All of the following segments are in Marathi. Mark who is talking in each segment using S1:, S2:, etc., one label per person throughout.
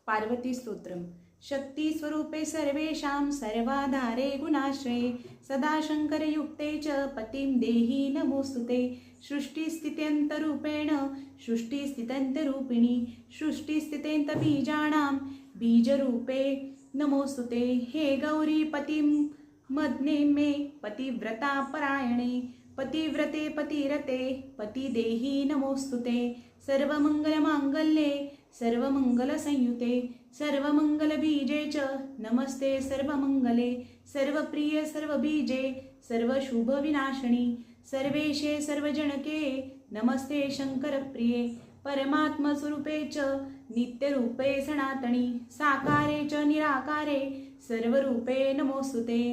S1: पार्वती स्तोत्रम। शक्ती स्वरूपे सर्वेषां सर्वाधारे गुणाश्रये सदा शंकरयुक्ते च पतिं देहि नमोस्तुते। सृष्टिस्थित्यन्तरूपेण सृष्टिस्थित्यन्तरूपिणी सृष्टिस्थित्यन्तबीजानां बीजरूपे नमोस्तुते। हे गौरी पतिं मदने मे पतिव्रता परायणे पतिव्रते पतिरते पतिदेहि नमोस्तुते। सर्वमंगलमांगल्ये सर्वमंगलसंयुते सर्वमंगलबीजे च नमस्ते सर्वमंगले। सर्वप्रिय सर्वबीजे सर्वशुभविनाशिनी सर्वेशे सर्वजनके नमस्ते शंकरप्रिये। परमात्मस्वरूपे च नित्यरूपे सनातनी साकारे च निराकारे सर्वरूपे नमोस्तुते।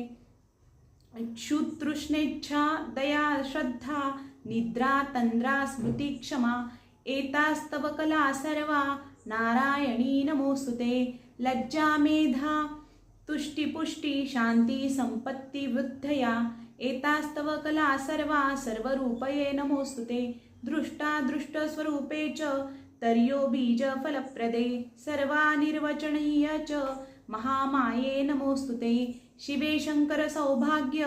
S1: क्षुतृष्णेच्छा दया श्रद्धा निद्रा तंद्रा स्मृति क्षमा एतास्तव कला सर्वा नारायणी नमोस्तुते। लज्जा मेधा तुष्टि पुष्टि शांती संपत्ति वृद्धया एतास्तव कला सर्वा सर्वरूपये नमोस्तुते। दृष्टा दृष्ट स्वरूपे च तर्यो बीज फलप्रदे सर्वानिर्वचनीय च महामाये नमोस्तुते। शिवे शंकर सौभाग्य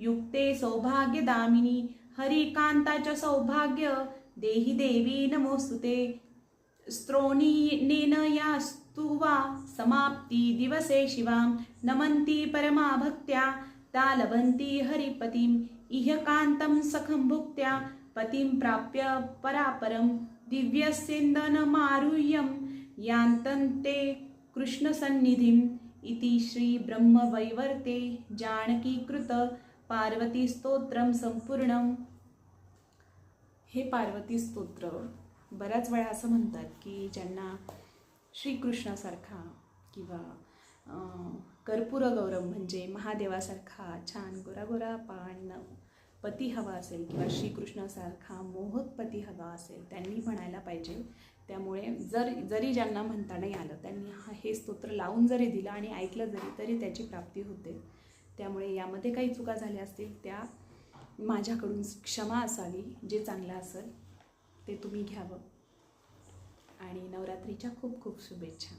S1: युक्ते सौभाग्यदामिनी हरिकांता च सौभाग्य देहि देवी नमोस्तुते। स्त्रोणीनेन या स्तुवा समाप्ति दिवसे शिवां नमन्ति परमा भक्त्या ता लभन्ति हरिपतिम् इह कान्तं सखं भुक्त्या पतिं प्राप्य परापरं दिव्यस्यन्दनमारुह्यं यान्तन्ते कृष्णसन्निधिम् इति श्री ब्रह्मवैवर्ते जानकीकृत पार्वती स्तोत्रम संपूर्णम। हे पार्वती स्तोत्र बऱ्याच वेळा असं म्हणतात की ज्यांना श्रीकृष्णासारखा किंवा कर्पूर गौरव म्हणजे महादेवासारखा छान गोरा पान पती हवा असेल किंवा श्रीकृष्णासारखा मोहक पती हवा असेल त्यांनी म्हणायला पाहिजे। त्यामुळे जरी ज्यांना म्हणता नाही आलं त्यांनी हे स्तोत्र लावून जरी दिलं आणि ऐकलं तरी त्याची प्राप्ती होते। त्यामुळे यामध्ये काही चुका झाल्या असतील त्या माझ्याकडून क्षमा असावी। जे चांगलं असेल ते तुम्ही घ्यावं आणि नवरात्रीच्या खूप खूप शुभेच्छा।